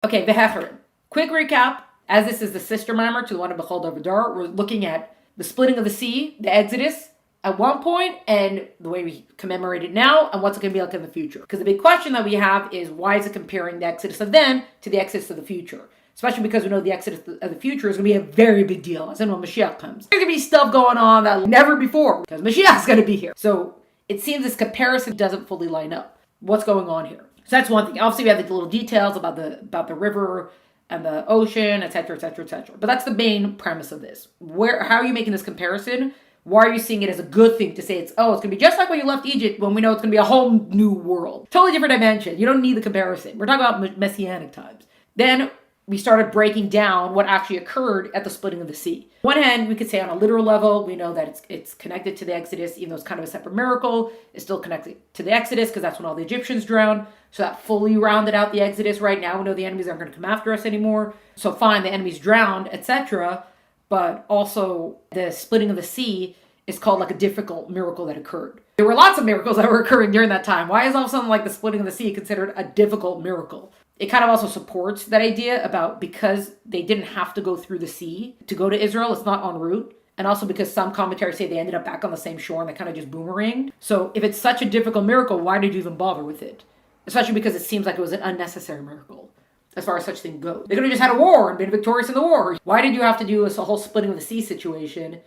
Okay, Behecherim. Quick recap. As this is the sister maamer to the one of Bechol Davadar, we're looking at the splitting of the sea, the Exodus, at one point, and the way we commemorate it now, and what's it going to be like in the future. Because the big question that we have is, why is it comparing the Exodus of then to the Exodus of the future? Especially because we know the Exodus of the future is going to be a very big deal, as in when Mashiach comes. There's going to be stuff going on that never before, because Mashiach is going to be here. So it seems this comparison doesn't fully line up. What's going on here? So that's one thing. Obviously, we have the little details about the river and the ocean, etc., etc., etc. But that's the main premise of this. How are you making this comparison? Why are you seeing it as a good thing to say it's going to be just like when you left Egypt, when we know it's going to be a whole new world? Totally different dimension. You don't need the comparison. We're talking about messianic times. Then we started breaking down what actually occurred at the splitting of the sea. On one hand, we could say on a literal level, we know that it's connected to the Exodus, even though it's kind of a separate miracle. It's still connected to the Exodus because that's when all the Egyptians drowned. So that fully rounded out the Exodus. Right now, we know the enemies aren't going to come after us anymore. So fine, the enemies drowned, etc. But also the splitting of the sea is called like a difficult miracle that occurred. There were lots of miracles that were occurring during that time. Why is all of a sudden like the splitting of the sea considered a difficult miracle? It kind of also supports that idea about because they didn't have to go through the sea to go to Israel, it's not en route. And also because some commentaries say they ended up back on the same shore and they kind of just boomeranged. So if it's such a difficult miracle, why did you even bother with it? Especially because it seems like it was an unnecessary miracle as far as such thing goes. They could have just had a war and been victorious in the war. Why did you have to do this whole splitting of the sea situation?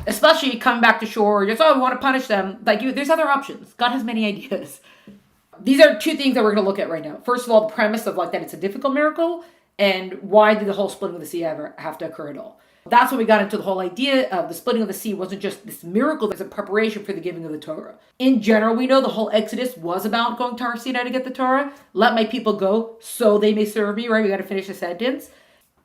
Especially coming back to shore, just, we want to punish them. There's other options. God has many ideas. These are two things that we're going to look at right now. First of all, the premise of that it's a difficult miracle, and why did the whole splitting of the sea ever have to occur at all? That's when we got into the whole idea of the splitting of the sea wasn't just this miracle, it's a preparation for the giving of the Torah. In general, we know the whole Exodus was about going to Har Sinai to get the Torah. Let my people go so they may serve me, right? We got to finish the sentence.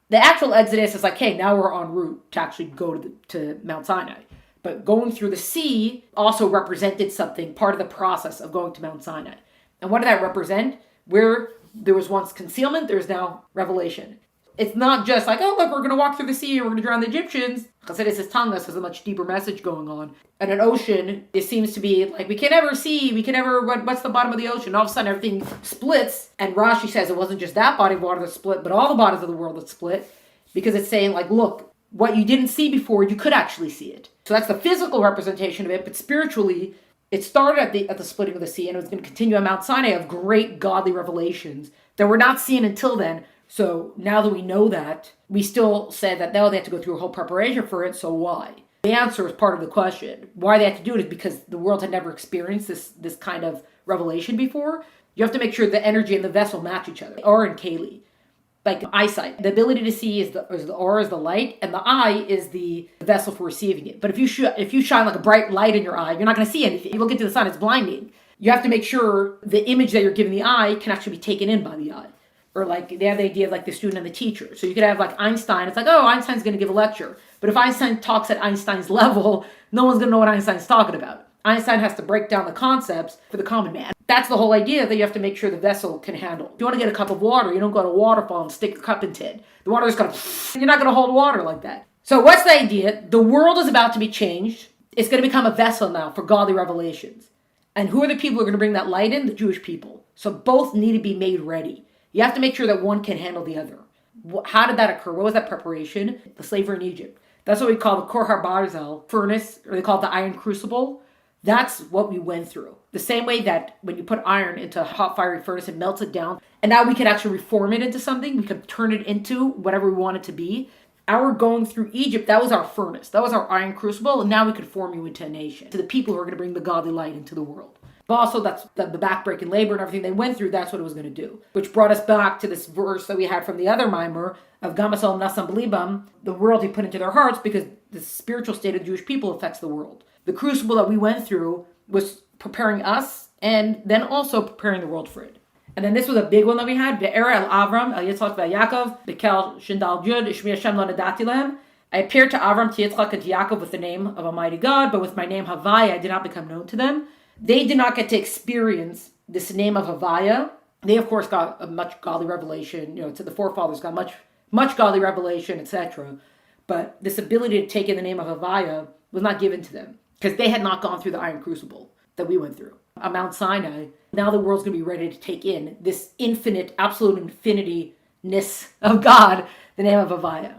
The actual Exodus is like, hey, now we're en route to actually go to Mount Sinai. But going through the sea also represented something, part of the process of going to Mount Sinai. And what did that represent? Where there was once concealment, there's now revelation. It's not just like, look, we're going to walk through the sea and we're going to drown the Egyptians. Chassidus is telling us there's a much deeper message going on. And an ocean, it seems to be like, we can never see, what's the bottom of the ocean? All of a sudden everything splits. And Rashi says it wasn't just that body of water that split, but all the bodies of the world that split. Because it's saying look, what you didn't see before, you could actually see it. So that's the physical representation of it, but spiritually, it started at the splitting of the sea, and it was going to continue on Mount Sinai of great godly revelations that were not seen until then. So now that we know that, we still say that now they have to go through a whole preparation for it, so why? The answer is part of the question. Why they have to do it is because the world had never experienced this kind of revelation before. You have to make sure the energy and the vessel match each other. Or in Kali. Like eyesight. The ability to see is the aura, is the light, and the eye is the vessel for receiving it. But if you shine like a bright light in your eye, you're not going to see anything. You look into the sun, it's blinding. You have to make sure the image that you're giving the eye can actually be taken in by the eye. Or they have the idea of the student and the teacher. So you could have Einstein. It's Einstein's going to give a lecture. But if Einstein talks at Einstein's level, no one's going to know what Einstein's talking about. Einstein has to break down the concepts for the common man. That's the whole idea, that you have to make sure the vessel can handle. If you want to get a cup of water, you don't go to a waterfall and stick a cup into it. The water is going to... You're not going to hold water like that. So what's the idea? The world is about to be changed. It's going to become a vessel now for godly revelations. And who are the people who are going to bring that light in? The Jewish people. So both need to be made ready. You have to make sure that one can handle the other. How did that occur? What was that preparation? The slavery in Egypt. That's what we call the Kor HaBarzel furnace, or they call it the iron crucible. That's what we went through. The same way that when you put iron into a hot fiery furnace, it melts it down. And now we can actually reform it into something. We can turn it into whatever we want it to be. Our going through Egypt, that was our furnace. That was our iron crucible. And now we could form you into a nation. To the people who are going to bring the godly light into the world. But also that's the backbreaking labor and everything they went through, that's what it was going to do. Which brought us back to this verse that we had from the other maamer of Gamasol Nasam Belibam, the world he put into their hearts, because the spiritual state of the Jewish people affects the world. The crucible that we went through was preparing us and then also preparing the world for it. And then this was a big one that we had. Be'era el Avram, el Yitzchak ve'el Yaakov, bekel shindal Yud, ishmi Hashem lo nadati lehem. I appeared to Avram, to Yitzchak, and to Yaakov with the name of Almighty God, but with my name Havaya, I did not become known to them. They did not get to experience this name of Havaya. They, of course, got a much godly revelation. To the forefathers got much godly revelation, etc. But this ability to take in the name of Havaya was not given to them because they had not gone through the iron crucible that we went through. On Mount Sinai, now the world's going to be ready to take in this infinite, absolute infinity ness of God, the name of Havaya.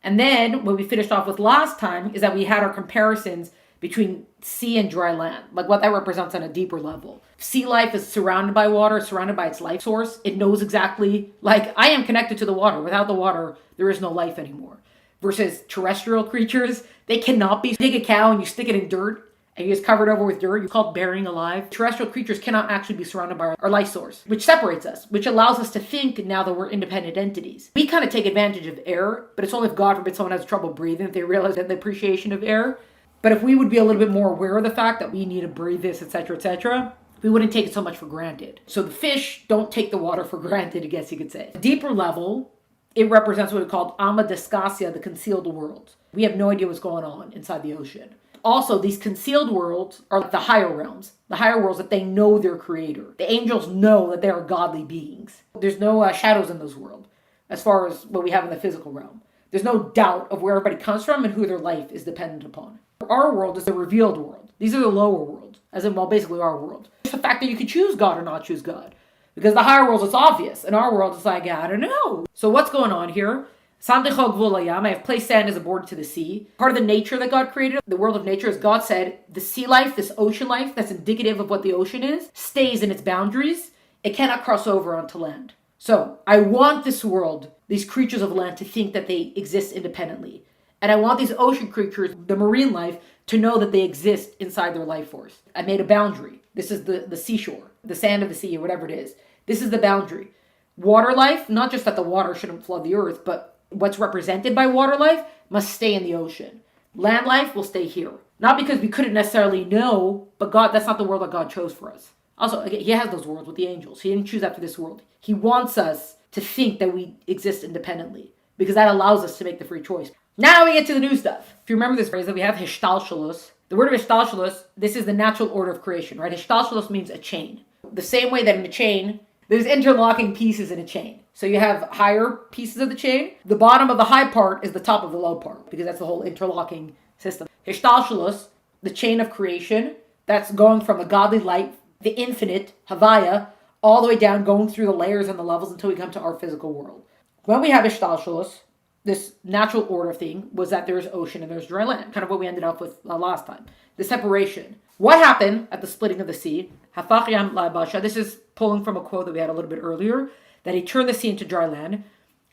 And then what we finished off with last time is that we had our comparisons between sea and dry land, like what that represents on a deeper level. Sea life is surrounded by water, surrounded by its life source. It knows exactly, like I am connected to the water. Without the water, there is no life anymore. Versus terrestrial creatures, they cannot be. You take a cow and you stick it in dirt and you just cover it over with dirt. You call it burying alive. Terrestrial creatures cannot actually be surrounded by our life source, which separates us, which allows us to think now that we're independent entities. We kind of take advantage of air, but it's only if God forbid someone has trouble breathing, if they realize that the appreciation of air. But if we would be a little bit more aware of the fact that we need to breathe this, etc., we wouldn't take it so much for granted. So the fish don't take the water for granted, I guess you could say. Deeper level, it represents what we call Ama Discasia, the concealed world. We have no idea what's going on inside the ocean. Also, these concealed worlds are like the higher realms, the higher worlds that they know their creator. The angels know that they are godly beings. There's no shadows in those worlds as far as what we have in the physical realm. There's no doubt of where everybody comes from and who their life is dependent upon. Our world is the revealed world. These are the lower worlds, as in, well, basically our world. It's the fact that you can choose God or not choose God. Because the higher world is obvious. In our world, it's like, I don't know. So what's going on here? I have placed sand as a border to the sea. Part of the nature that God created, the world of nature, is God said, the sea life, this ocean life, that's indicative of what the ocean is, stays in its boundaries. It cannot cross over onto land. So I want this world, these creatures of land, to think that they exist independently. And I want these ocean creatures, the marine life, to know that they exist inside their life force. I made a boundary. This is the seashore, the sand of the sea, or whatever it is. This is the boundary. Water life, not just that the water shouldn't flood the earth, but what's represented by water life must stay in the ocean. Land life will stay here. Not because we couldn't necessarily know, but God, that's not the world that God chose for us. Also, again, he has those worlds with the angels. He didn't choose after this world. He wants us to think that we exist independently, because that allows us to make the free choice. Now we get to the new stuff. If you remember this phrase that we have, hishtalshalos. The word of hishtalshalos, this is the natural order of creation, right? Hishtalshalos means a chain. The same way that in a chain, there's interlocking pieces in a chain. So you have higher pieces of the chain. The bottom of the high part is the top of the low part, because that's the whole interlocking system. Hishtalshalos, the chain of creation, that's going from the godly light, the infinite, Havaya, all the way down, going through the layers and the levels until we come to our physical world. When we have hishtalshalos, this natural order thing was that there's ocean and there's dry land, kind of what we ended up with last time. The separation. What happened at the splitting of the sea? This is pulling from a quote that we had a little bit earlier, that he turned the sea into dry land.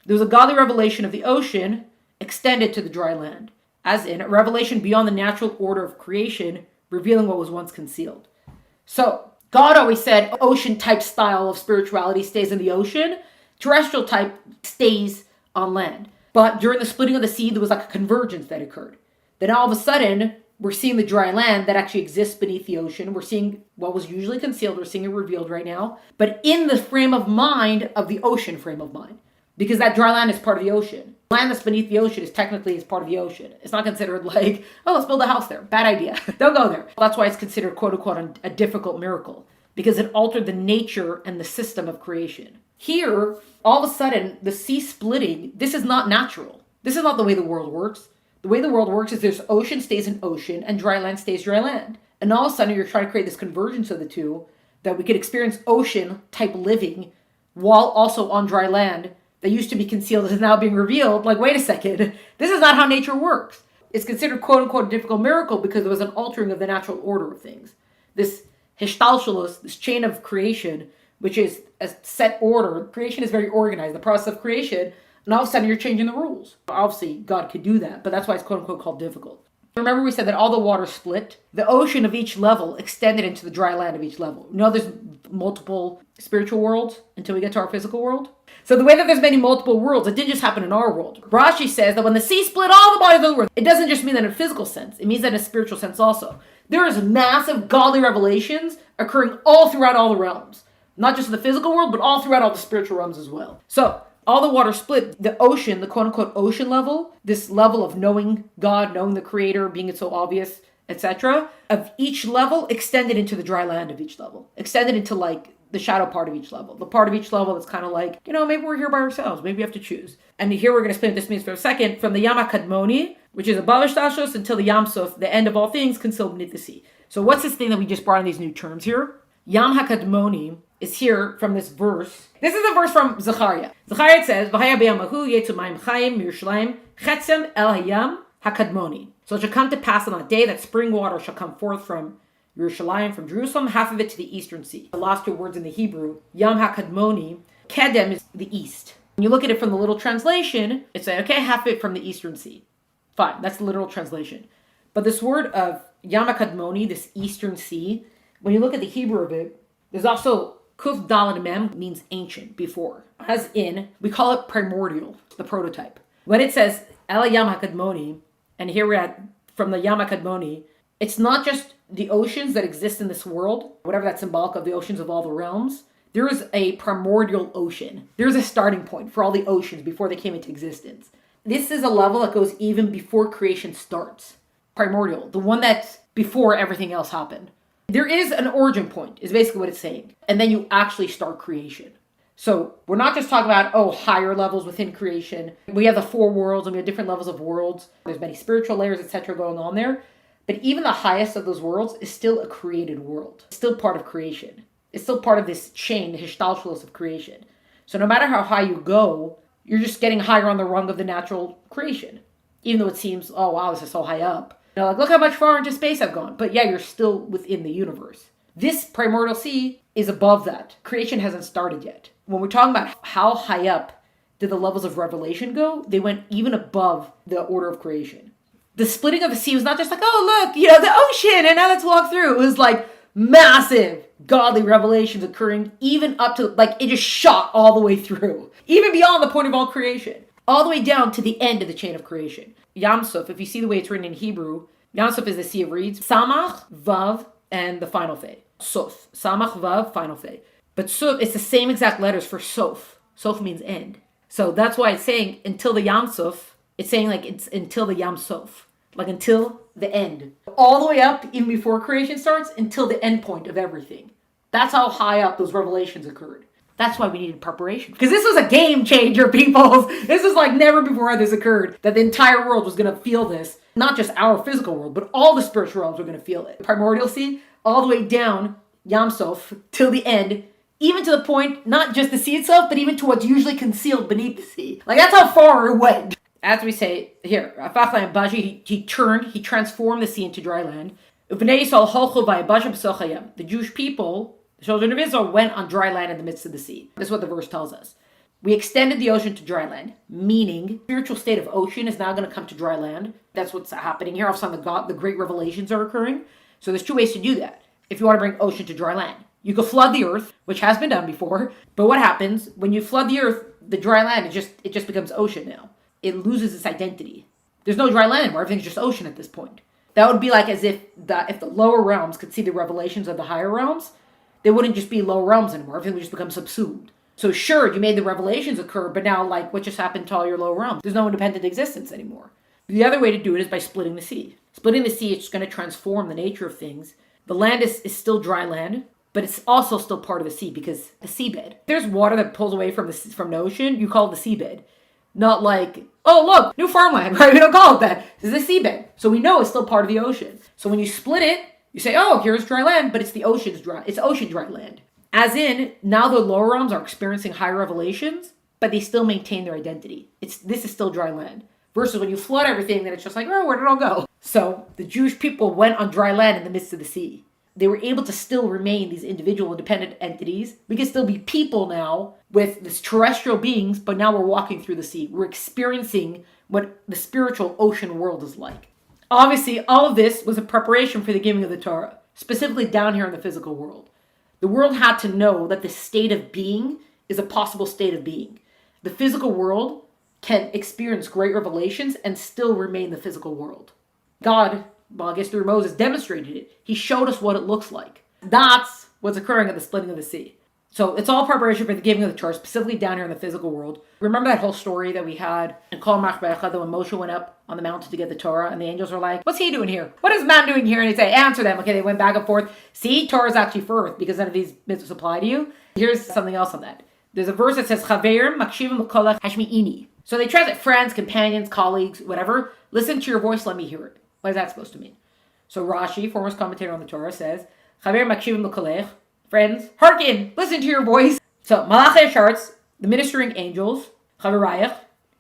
There was a godly revelation of the ocean extended to the dry land, as in a revelation beyond the natural order of creation, revealing what was once concealed. So God always said ocean type style of spirituality stays in the ocean, terrestrial type stays on land. But during the splitting of the sea, there was like a convergence that occurred. Then all of a sudden, we're seeing the dry land that actually exists beneath the ocean. We're seeing what was usually concealed. We're seeing it revealed right now. But in the frame of mind of the ocean frame of mind. Because that dry land is part of the ocean. Land that's beneath the ocean is technically part of the ocean. It's not considered like, oh, let's build a house there. Bad idea. Don't go there. That's why it's considered, quote unquote, a difficult miracle. Because it altered the nature and the system of creation. Here, all of a sudden, the sea splitting, this is not natural. This is not the way the world works. The way the world works is there's ocean stays in ocean and dry land stays dry land. And all of a sudden, you're trying to create this convergence of the two, that we could experience ocean-type living while also on dry land that used to be concealed is now being revealed. Like, wait a second, this is not how nature works. It's considered, quote-unquote, a difficult miracle because there was an altering of the natural order of things. This hishtalshalos, this chain of creation, which is a set order. Creation is very organized, the process of creation, and all of a sudden you're changing the rules. Obviously, God could do that, but that's why it's quote-unquote called difficult. Remember we said that all the water split. The ocean of each level extended into the dry land of each level. You know there's multiple spiritual worlds until we get to our physical world? So the way that there's many multiple worlds, it didn't just happen in our world. Rashi says that when the sea split all the bodies of the world, it doesn't just mean that in a physical sense. It means that in a spiritual sense also. There is massive godly revelations occurring all throughout all the realms. Not just in the physical world, but all throughout all the spiritual realms as well. So, all the water split, the ocean, the quote-unquote ocean level, this level of knowing God, knowing the Creator, being it so obvious, etc., of each level extended into the dry land of each level. Extended into, like, the shadow part of each level. The part of each level that's kind of like, maybe we're here by ourselves. Maybe we have to choose. And here we're going to explain what this means for a second. From the Yam HaKadmoni, which is above Hishtalshalos, until the Yam Suf, the end of all things, concealed beneath the sea. So what's this thing that we just brought in these new terms here? Yam HaKadmoni is here from this verse. This is a verse from Zechariah. Zechariah says, V'haya b'yamahu yetzu mayim chayim mirushalayim chetzem el hayam HaKadmoni. So it shall come to pass on that day that spring water shall come forth from Yerushalayim, from Jerusalem, half of it to the eastern sea. The last two words in the Hebrew, Yam HaKadmoni, Kedem is the east. When you look at it from the literal translation, it's like, okay, half of it from the eastern sea. Fine, that's the literal translation. But this word of Yam HaKadmoni, this eastern sea, when you look at the Hebrew of it, there's also Kuf Daled Mem, means ancient, before. As in, we call it primordial, the prototype. When it says El Yam HaKadmoni, and here we're at from the Yam HaKadmoni, it's not just the oceans that exist in this world, whatever that's symbolic of, the oceans of all the realms. There is a primordial ocean. There's a starting point for all the oceans before they came into existence. This is a level that goes even before creation starts. Primordial, the one that's before everything else happened. There is an origin point, is basically what it's saying. And then you actually start creation. So we're not just talking about, higher levels within creation. We have the four worlds and we have different levels of worlds. There's many spiritual layers, etc. going on there. But even the highest of those worlds is still a created world. It's still part of creation. It's still part of this chain, the Hishtalshalos of creation. So no matter how high you go, you're just getting higher on the rung of the natural creation. Even though it seems, oh wow, this is so high up. Like, look how much far into space I've gone. But yeah, you're still within the universe. This primordial sea is above that. Creation hasn't started yet. When we're talking about how high up did the levels of revelation go, they went even above the order of creation. The splitting of the sea was not just like, oh look, the ocean, and now let's walk through. It was like massive godly revelations occurring even up to, like, it just shot all the way through. Even beyond the point of all creation. All the way down to the end of the chain of creation. Yam Suf, if you see the way it's written in Hebrew, Yam Suf is the sea of reeds. Samach, Vav, and the final Fe. Suf. Samach, Vav, final Fe. But Suf, it's the same exact letters for Sof. Sof means end. So that's why it's saying until the Yam Suf, it's saying like it's until the Yam Sof. Like until the end. All the way up, even before creation starts, until the end point of everything. That's how high up those revelations occurred. That's why we needed preparation. Because this was a game changer, people. This is like never before this occurred. That the entire world was going to feel this. Not just our physical world, but all the spiritual realms were going to feel it. Primordial sea, all the way down, Yam Sof, till the end. Even to the point, not just the sea itself, but even to what's usually concealed beneath the sea. Like that's how far it went. As we say here, he transformed the sea into dry land. The Jewish people, the children of Israel, went on dry land in the midst of the sea. This is what the verse tells us. We extended the ocean to dry land, meaning the spiritual state of ocean is now going to come to dry land. That's what's happening here. All of a sudden, the great revelations are occurring. So there's two ways to do that. If you want to bring ocean to dry land, you could flood the earth, which has been done before. But what happens when you flood the earth? The dry land, it just becomes ocean now. It loses its identity. There's no dry land anymore. Everything's just ocean at this point. That would be like as if the lower realms could see the revelations of the higher realms, they wouldn't just be lower realms anymore. Everything would just become subsumed. So sure, you made the revelations occur, but now like what just happened to all your lower realms? There's no independent existence anymore. The other way to do it is by splitting the sea. Splitting the sea, it's going to transform the nature of things. The land is still dry land, but it's also still part of the sea because the seabed. If there's water that pulls away from the ocean, you call it the seabed. Not like, oh look, new farmland, right? We don't call it that. This is the seabed. So we know it's still part of the ocean. So when you split it, you say, oh, here's dry land, but it's the ocean's dry. It's ocean dry land. As in, now the lower realms are experiencing high revelations, but they still maintain their identity. This is still dry land. Versus when you flood everything, then it's just like, oh, where did it all go? So the Jewish people went on dry land in the midst of the sea. They were able to still remain these individual independent entities. We can still be people now with this terrestrial beings, but now we're walking through the sea. We're experiencing what the spiritual ocean world is like. Obviously, all of this was a preparation for the giving of the Torah, specifically down here in the physical world. The world had to know that the state of being is a possible state of being. The physical world can experience great revelations and still remain the physical world. God, I guess through Moses, demonstrated it. He showed us what it looks like. That's what's occurring at the splitting of the sea. So it's all preparation for the giving of the Torah, specifically down here in the physical world. Remember that whole story that we had in Kol Machbecha, when Moshe went up on the mountain to get the Torah, and the angels were like, what's he doing here? What is man doing here? And he'd say, answer them. Okay, they went back and forth. See, Torah is actually for earth, because none of these mitzvahs apply to you. Here's something else on that. There's a verse that says, Chaverim makshivim l'kolach hashmi'ini. So they translate friends, companions, colleagues, whatever. Listen to your voice, let me hear it. What is that supposed to mean? So Rashi, foremost commentator on the Torah, says, Chaver makshivim l'kolech, friends, hearken, listen to your voice. So, Malachei Sharts, the ministering angels, Chavarayach,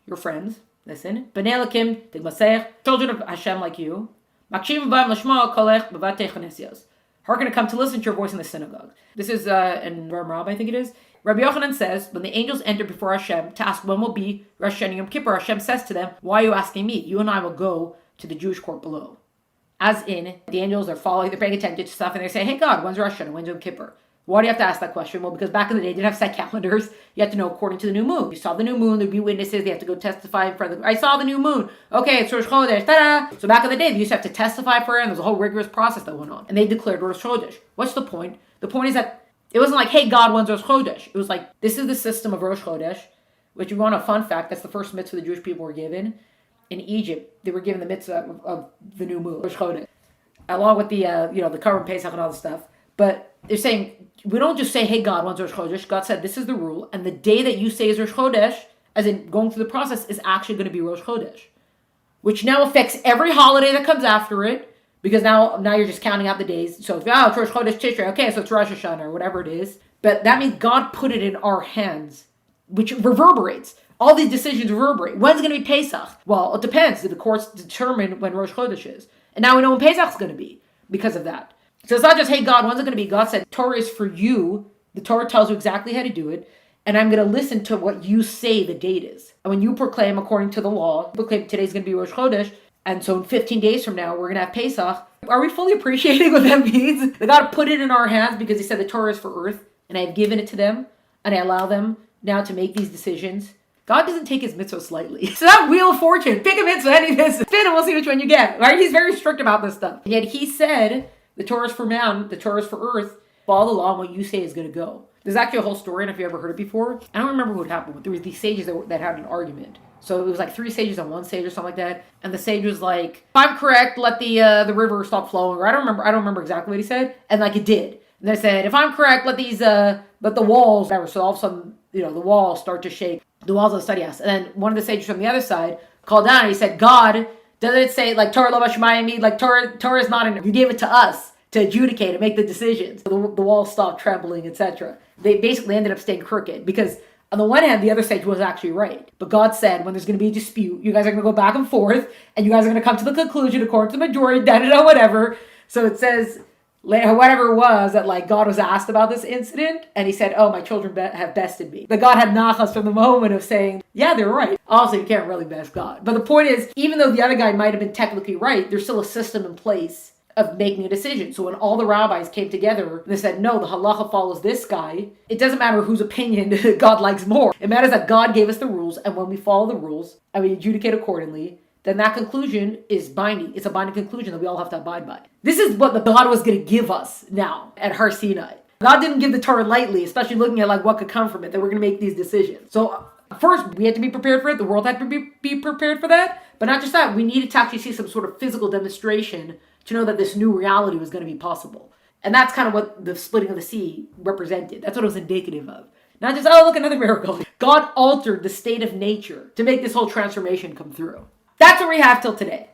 your friends, listen. B'nei Elokim, Tigmasech, children of Hashem like you. Makshim v'ayim l'shma kolech b'vatei chanesios. Hearken to come to listen to your voice in the synagogue. This is in Maamar, I think it is. Rabbi Yochanan says, when the angels enter before Hashem to ask when will be Rosh Hashanah Yom Kippur, Hashem says to them, why are you asking me? You and I will go to the Jewish court below. As in, the angels are following, they're paying attention to stuff, and they say, hey God, when's Rosh Hashanah? When's Yom Kippur? Why do you have to ask that question? Well, because back in the day, they didn't have set calendars. You had to know according to the new moon. You saw the new moon, there'd be witnesses, they have to go testify in front of I saw the new moon. Okay, it's Rosh Chodesh, ta-da! So back in the day, they used to have to testify for it, and there was a whole rigorous process that went on. And they declared Rosh Chodesh. What's the point? The point is that it wasn't like, hey God, when's Rosh Chodesh? It was like, this is the system of Rosh Chodesh, which, if you want a fun fact, that's the first mitzvah the Jewish people were given. In Egypt, they were given the mitzvah of the new moon, Rosh Chodesh, along with the, the Karban Pesach and all the stuff. But they're saying, we don't just say, hey God, when's Rosh Chodesh? God said, this is the rule. And the day that you say is Rosh Chodesh, as in going through the process, is actually going to be Rosh Chodesh. Which now affects every holiday that comes after it. Because now you're just counting out the days. So it's Rosh Chodesh Tishrei. Okay, so it's Rosh Hashanah or whatever it is. But that means God put it in our hands, which reverberates. All these decisions reverberate. When's going to be Pesach? Well, it depends. The courts determine when Rosh Chodesh is. And now we know when Pesach's going to be because of that. So it's not just, hey God, when's it going to be? God said, Torah is for you. The Torah tells you exactly how to do it. And I'm going to listen to what you say the date is. And when you proclaim according to the law, proclaim today's going to be Rosh Chodesh, and so in 15 days from now, we're going to have Pesach. Are we fully appreciating what that means? That God put it in our hands because he said the Torah is for earth, and I have given it to them, and I allow them now to make these decisions. God doesn't take his mitzvahs lightly. It's not Wheel of Fortune. Pick a mitzvah, any mitzvah. Spin and we'll see which one you get. Right? He's very strict about this stuff. And yet he said, the Torah is for man, the Torah is for earth. Follow the law and what you say is going to go. There's actually a whole story, and if you ever heard it before, I don't remember what happened, but there was these sages that had an argument. So it was like 3 sages and 1 sage or something like that. And the sage was like, if I'm correct, let the river stop flowing. Or I don't remember exactly what he said. And like it did. And they said, if I'm correct, let the walls, whatever. So all of a sudden, the walls start to shake. The walls of the study house. And then one of the sages from the other side called down and he said, God, doesn't it say like Torah lo b'shamayim, like Torah is not in it. You gave it to us to adjudicate and make the decisions. So the walls stopped trembling, etc. They basically ended up staying crooked because on the one hand, the other sage was actually right. But God said, when there's going to be a dispute, you guys are going to go back and forth, and you guys are going to come to the conclusion according to the majority, whatever. So it says, whatever it was, that like God was asked about this incident, and he said, oh, my children have bested me. But God had nachas from the moment of saying, yeah, they're right. Also, you can't really best God. But the point is, even though the other guy might have been technically right, there's still a system in place of making a decision. So when all the rabbis came together, they said, no, the halacha follows this guy. It doesn't matter whose opinion God likes more. It matters that God gave us the rules, and when we follow the rules and we adjudicate accordingly, then that conclusion is binding. It's a binding conclusion that we all have to abide by. This is what the God was going to give us now at Har Sinai. God didn't give the Torah lightly, especially looking at like what could come from it, that we're going to make these decisions. So first, we had to be prepared for it. The world had to be prepared for that. But not just that, we needed to actually see some sort of physical demonstration to know that this new reality was going to be possible. And that's kind of what the splitting of the sea represented. That's what it was indicative of. Not just, oh, look, another miracle. God altered the state of nature to make this whole transformation come through. That's what we have till today.